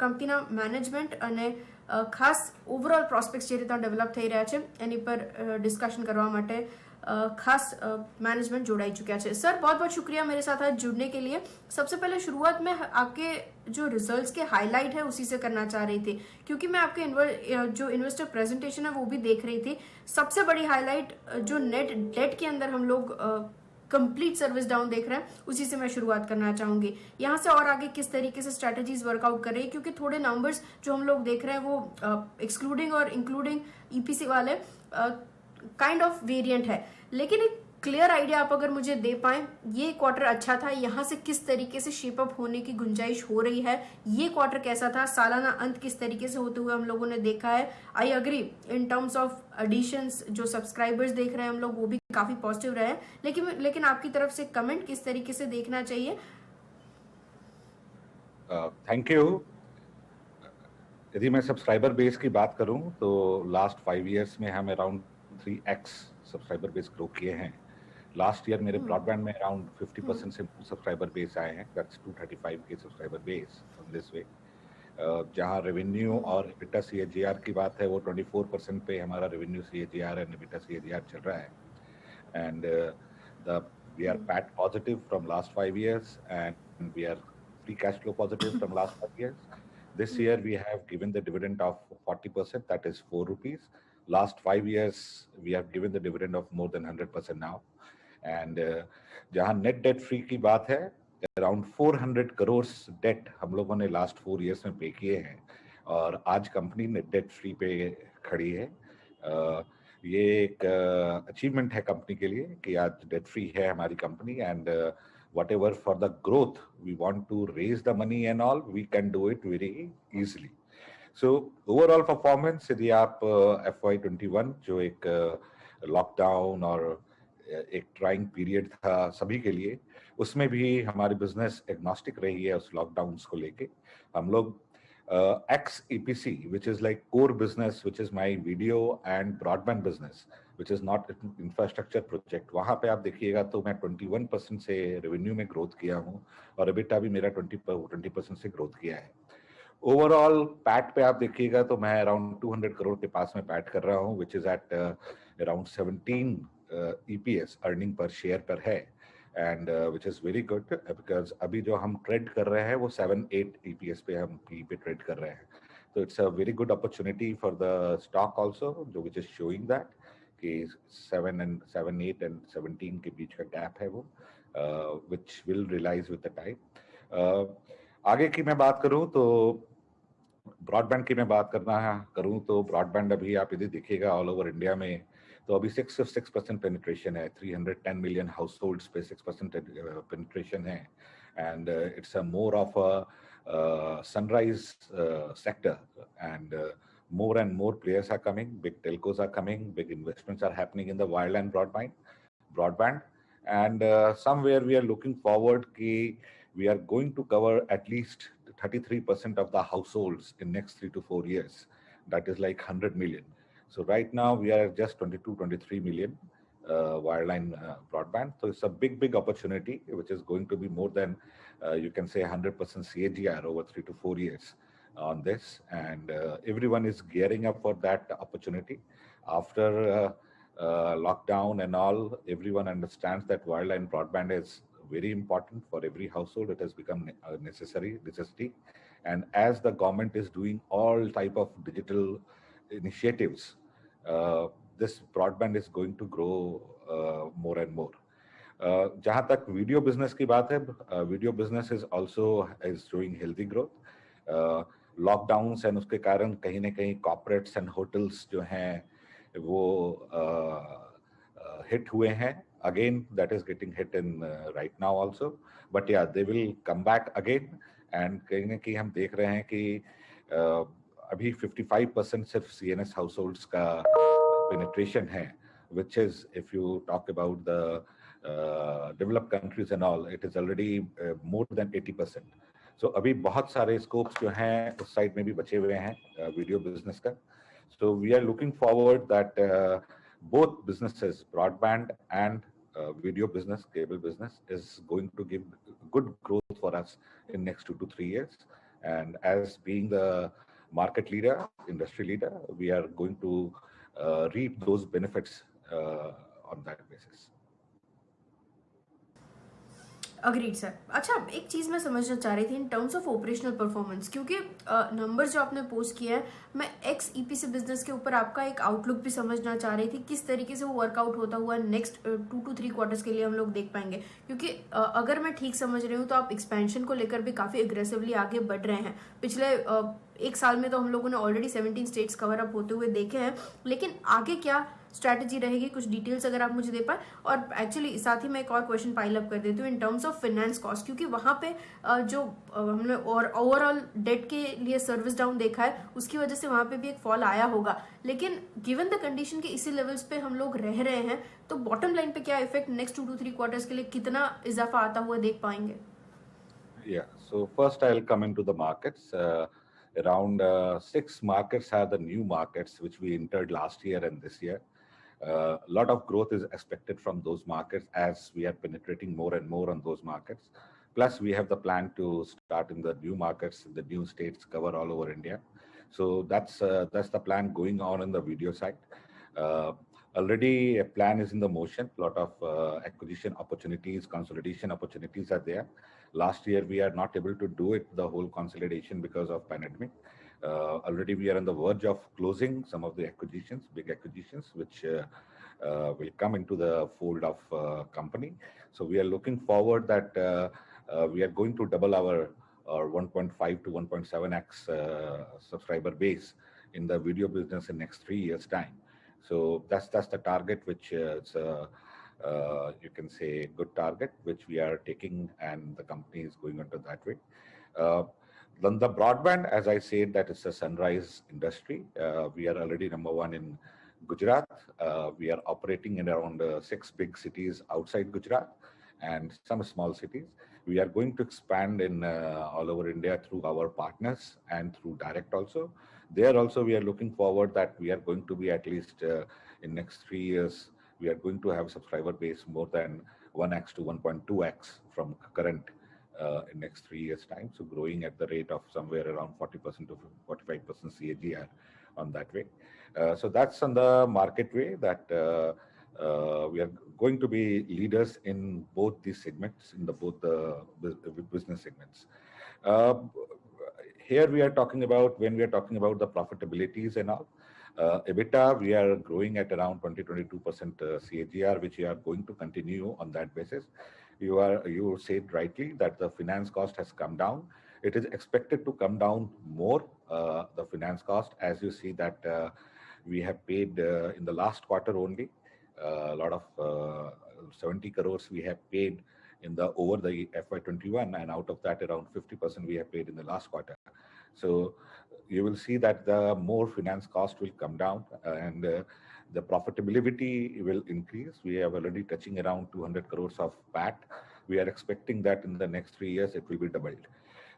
કંપનીના મેનેજમેન્ટ અને ખાસ ઓવરઓલ પ્રોસ્પેક્ટ્સ જે રીતના ડેવલપ થઈ રહ્યા છે એની પર ડિસ્કશન કરવા માટે खास मैनेजमेंट जोड़ाई चुका है। सर बहुत बहुत शुक्रिया मेरे साथ आज जुड़ने के लिए। सबसे पहले शुरुआत में आपके जो रिजल्ट्स के हाईलाइट है उसी से करना चाह रही थी, क्योंकि मैं आपके जो इन्वेस्टर प्रेजेंटेशन है वो भी देख रही थी। सबसे बड़ी हाईलाइट जो नेट डेट के अंदर हम लोग कंप्लीट सर्विस डाउन देख रहे हैं, उसी से मैं शुरुआत करना चाहूंगी। यहाँ से और आगे किस तरीके से स्ट्रेटजीज वर्कआउट कर रही है, क्योंकि थोड़े नंबर्स जो हम लोग देख रहे हैं वो एक्सक्लूडिंग और इंक्लूडिंग ईपीसी वाले काइंड ऑफ वेरिएंट है, लेकिन एक क्लियर आइडिया आप अगर मुझे दे पाए, ये क्वार्टर अच्छा था, यहाँ से किस तरीके से शेप अप होने की गुंजाइश हो रही है, ये क्वार्टर कैसा था, सालाना अंत किस तरीके से होते हुए हम लोगों ने देखा है। I agree in terms of additions, जो सब्सक्राइबर्स देख रहे हैं हम लोग वो भी काफी पॉजिटिव रहे, लेकिन आपकी तरफ से कमेंट किस तरीके से देखना चाहिए। Thank you. यदि मैं सब्सक्राइबर बेस की बात करूं तो लास्ट 5 इयर्स में हम around 3x subscriber base grow किए हैं। लास्ट ईयर मेरे ब्रॉडबैंड में अराउंड 50% से सब्सक्राइबर बेस आए हैं, दैट्स 235 के subscriber base on this way. जहां रेवेन्यू और एबिटा सीएजीआर की बात है वो 24% पे हमारा revenue CAGR and EBITDA CAGR चल रहा है, and we are PAT positive from last 5 years and we are free cash flow positive from last 5 years. This year we have given the dividend of 40%, that is 4 rupees. Last 5 years we have given the dividend of more than 100% now. And जहाँ net debt free की बात है, around 400 crores debt हम लोगों ने last 4 years में पे किए हैं, और आज कंपनी net debt free पे खड़ी है। ये एक अचीवमेंट है कंपनी के लिए कि आज डेट फ्री है हमारी company, and whatever for the growth we want to raise the money and all, we can do it very easily. So overall performance, यदि आप FY21 जो एक लॉकडाउन और एक ट्राइंग पीरियड था सभी के लिए, उसमें भी हमारी बिजनेस एग्नोस्टिक रही है उस लॉकडाउन्स को लेके। हम लोग ex-EPC, which is like core business, which is my video and broadband business, which is not infrastructure project, वहाँ पे आप देखिएगा तो मैं 21% से रेवेन्यू में ग्रोथ किया हूँ, और एबिटा भी मेरा 20% से ग्रोथ किया है। ओवरऑल पैट पे आप देखिएगा तो मैं अराउंड 200 करोड़ के पास में पैट कर रहा हूँ, which is at around 17 EPS earning per share पर है, and which is very good, because अभी जो हम ट्रेड कर रहे हैं वो 7-8 EPS पे हम पी पे ट्रेड कर रहे हैं। तो it's a very good opportunity for the stock also, जो विच इज शोइंग दैट कि 7, 8 एंड 17 के बीच का गैप है वो, which will realise with the time. आगे की मैं बात करूं तो ब्रॉडबैंड की मैं बात करूं तो ब्रॉडबैंड अभी आप यदि देखिएगा ऑल ओवर इंडिया में तो अभी 6% पेनिट्रेशन है, 310 मिलियन हाउस होल्ड्स पे 6% पेनिट्रेशन है, and it's a more of a sunrise sector, and more and more players are coming, big telcos are coming, big investments are happening in the wireline broadband, and somewhere we are looking forward ki we are going to cover at least 33% of the households in next 3 to 4 years. That is like 100 million. So right now we are just 22-23 million wireline broadband. So it's a big opportunity, which is going to be more than you can say 100% CAGR over 3 to 4 years on this, and everyone is gearing up for that opportunity. After lockdown and all, everyone understands that wireline broadband is very important for every household. It has become a necessity, and as the government is doing all type of digital initiatives, this broadband is going to grow more and more. जहाँ तक video business की बात है, video business is also is showing healthy growth. Lockdowns and उसके कारण कहीं ना कहीं कॉर्पोरेट्स एंड होटल्स जो हैं वो हिट हुए हैं, again that is getting hit in right now also, but yeah they will come back again, and कहीं ना कहीं हम देख रहे हैं कि अभी 55% सिर्फ CNS हाउस होल्ड्स का पेनिट्रेशन है, which is if you talk about the developed countries and all, it is already more than 80%. So अभी बहुत सारे स्कोप्स जो हैं उस साइड में भी बचे हुए हैं वीडियो बिजनेस का। So we are looking forward that both businesses, broadband and video business, cable business, is going to give good growth for us in next 2 to 3 years. And as being the market leader, industry leader, we are going to reap those benefits on that basis. Agreed sir. अच्छा, एक चीज़ मैं समझना चाह रही थी इन terms of operational performance, क्योंकि numbers जो आपने पोस्ट किया है, मैं एक्स ईपीसी बिजनेस के ऊपर आपका एक आउटलुक भी समझना चाह रही थी, किस तरीके से वो वर्कआउट होता हुआ नेक्स्ट 2 to 3 क्वार्टर्स के लिए हम लोग देख पाएंगे। क्योंकि अगर मैं ठीक समझ रही हूँ तो आप एक्सपेंशन को लेकर भी काफ़ी एग्रेसिवली आगे बढ़ रहे हैं। पिछले एक साल में तो हम लोगों ने ऑलरेडी 17 स्टेट्स कवर अप होते हुए देखे हैं, लेकिन आगे क्या स्ट्रैटेजी रहेगी, कुछ डिटेल्स अगर आप मुझे दे पाए। और एक्चुअली साथ ही मैं एक और क्वेश्चन पाइल अप कर देती हूँ इन टर्म्स ऑफ फाइनेंस कॉस्ट, क्योंकि वहां पे जो हमने और ओवरऑल डेट के लिए सर्विस डाउन देखा है, उसकी वजह से वहां पे भी एक फॉल आया होगा। लेकिन गिवन द कंडीशन के इसी लेवल्स पे हम लोग रह रहे हैं, तो बॉटम लाइन पे क्या इफेक्ट नेक्स्ट 2 to 3 क्वार्टर्स के लिए कितना इजाफा आता हुआ देख पाएंगे? Yeah, so first I'll come into the markets. Around 6 markets are the new markets which we entered last year and this year. A lot of growth is expected from those markets as we are penetrating more and more on those markets. Plus, we have the plan to start in the new markets, the new states, cover all over India. So that's the plan going on in the video side. Uh, Already a plan is in the motion. A lot of acquisition opportunities, consolidation opportunities are there. Last year we are not able to do it, the whole consolidation, because of pandemic. Already we are on the verge of closing some of the acquisitions, big acquisitions, which will come into the fold of company. So we are looking forward that we are going to double our 1.5 to 1.7x subscriber base in the video business in next 3 years time. So that's the target, which it's you can say good target, which we are taking, and the company is going into that way. Uh, then the broadband, as I said, that is a sunrise industry. We are already number one in Gujarat. We are operating in around 6 big cities outside Gujarat and some small cities. We are going to expand in all over India through our partners and through direct also. There also we are looking forward that we are going to be at least in next 3 years, we are going to have subscriber base more than 1x to 1.2x from current in next 3 years time. So growing at the rate of somewhere around 40% to 45% CAGR on that way. So that's on the market way that we are going to be leaders in both these segments, in the both the business segments. Uh, Here we are talking about, when we are talking about the profitabilities and all, EBITDA, we are growing at around 20-22% CAGR, which we are going to continue on that basis. You said rightly that the finance cost has come down. It is expected to come down more, the finance cost, as you see that we have paid in the last quarter only a lot of 70 crores we have paid in the over the FY21, and out of that around 50% we have paid in the last quarter. So you will see that the more finance cost will come down, and the profitability will increase. We are already touching around 200 crores of PAT. We are expecting that in the next 3 years it will be doubled.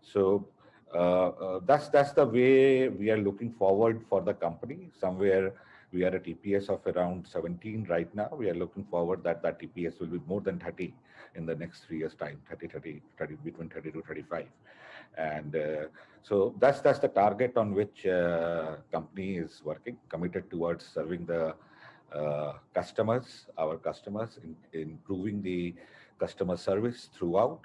So that's the way we are looking forward for the company. Somewhere we are at EPS of around 17 right now. We are looking forward that that EPS will be more than 30 in the next 3 years time, 30, between 30 to 35. And so that's the target on which company is working, committed towards serving the customers, our customers, improving the customer service throughout,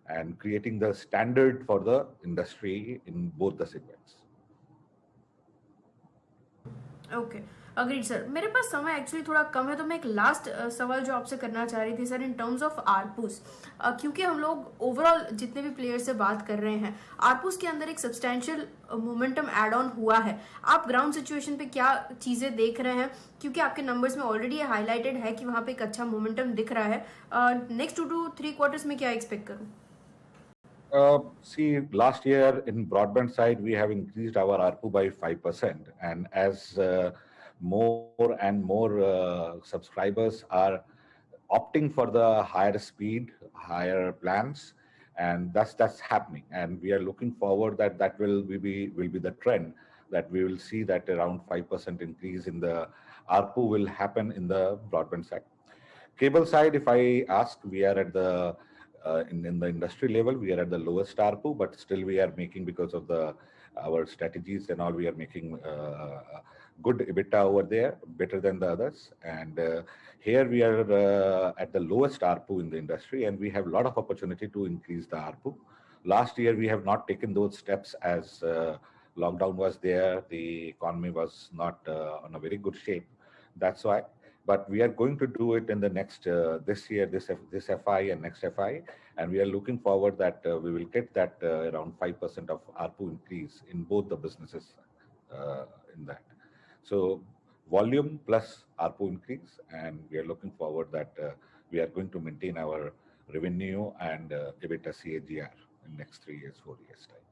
and creating the standard for the industry in both the segments. Okay, agreed sir. मेरे पास समय actually थोड़ा कम है, तो मैं एक last सवाल जो आपसे करना चाह रही थी सर, इन टर्म्स ऑफ आरपूस, क्योंकि हम लोग ओवरऑल जितने भी प्लेयर्स से बात कर रहे हैं, आरपूस के अंदर एक सब्सटैंशियल मोमेंटम एड ऑन हुआ है। आप ग्राउंड सिचुएशन पे क्या चीजें देख रहे हैं, क्योंकि आपके नंबर्स में ऑलरेडी हाईलाइटेड है कि वहां पे एक अच्छा मोमेंटम दिख रहा है। नेक्स्ट 2 to 3 क्वार्टर्स में क्या एक्सपेक्ट करूं? See, last year in broadband side, we have increased our ARPU by 5%. And as more and more subscribers are opting for the higher speed, higher plans, and that's happening. And we are looking forward that that will be the trend, that we will see that around 5% increase in the ARPU will happen in the broadband side. Cable side, if I ask, we are at the in the industry level, we are at the lowest ARPU, but still we are making, because of our strategies and all, we are making good EBITDA over there, better than the others. And here we are at the lowest ARPU in the industry, and we have a lot of opportunity to increase the ARPU. Last year, we have not taken those steps as lockdown was there. The economy was not on a very good shape. That's why. But we are going to do it in the next this year, this FI and next FI, and we are looking forward that we will get that around 5% of ARPU increase in both the businesses in that. So volume plus ARPU increase, and we are looking forward that we are going to maintain our revenue and EBITDA CAGR in next 3 years, 4 years time.